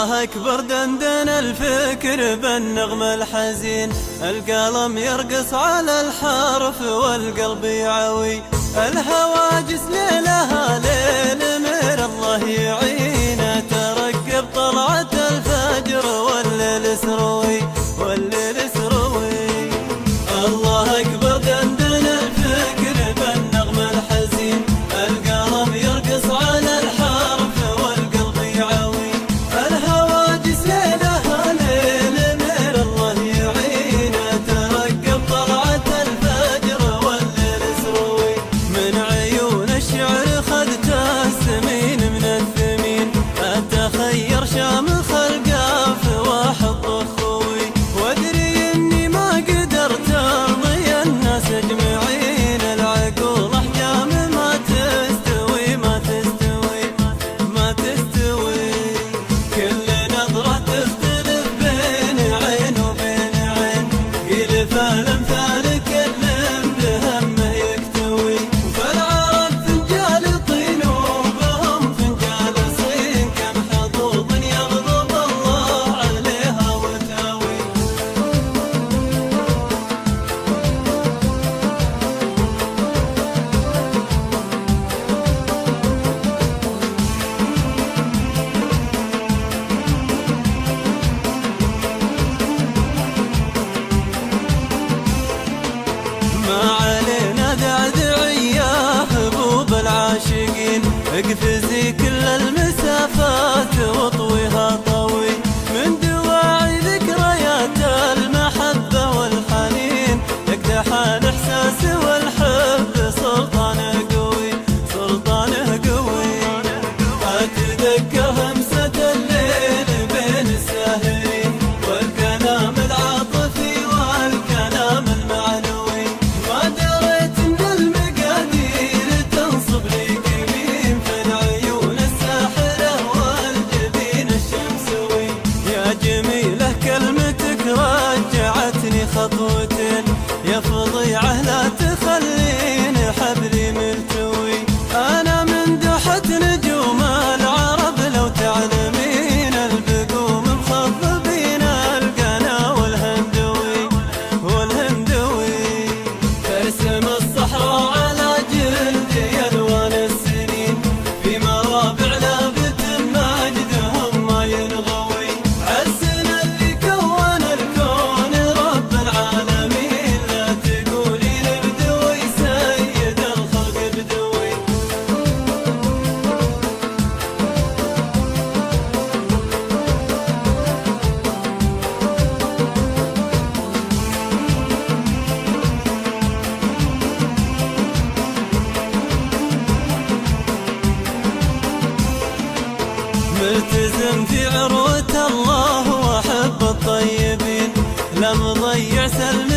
الله أكبر دندن الفكر بالنغم الحزين، القلم يرقص على الحرف والقلب يعوي، الهواجس ليلها ليل من الله يعينه، ترقب طلعة الفجر والليل سروي والليل سروي. الله أكبر دندن الفكر بالنغم الحزين، القلم يرقص على الحرف والقلب يعوي، الهواجس ليلها ليل من الله يعينه، ترقب طلعة الفجر والليل سروي. من عيون الشعر خذت السمين من الثمين، أتخير شامخ القاف واحط أخوي، وادري إني ما قدرت أرضي الناس أجمعين، العقول أحجام ما تستوي ما تستوي ما تستوي، كل نظرة تختلف بين عين وبين عين، قيل فالأمثال كل بهمه يكتوي، فالعرب فنجال طين وبهم فنجال صين، كم حظوظ يغضب الله عليها وتاوي. ما علينا دعدعية هبوب العاشقين، اقفزي كل المسافات واطويها طوي، من دواعي ذكريات المحبة والحنين، يقدح الإحساس والحب سلطانه قوي سلطانه قوي. أتذكر همسة الليل بين الساهرين، والكلام العاطفي والكلام المعنوي، ما دريت ان المقادير تنصب لي كمين، في العيون الساحرة والجبين الشمسوي. يا جميلة كلمتك رجعتني خطوتين، يا فظيعة لا تخليني حبلي ملتوي، أنا من دحت نجوم العرب لو تعلمين، البقوم مخضبين القنا والهندوي والهندوي، ترسم الصحراء على جلدي ألوان السنين، في مرابع لابت مجدهم ما ينغوي، عزنا اللي كون الكون رب العالمين، لا تقولي لبدوي سيد الخلق بدوي. ملتزم في عروة الله وأحب الطيبين، لا مضيع سلم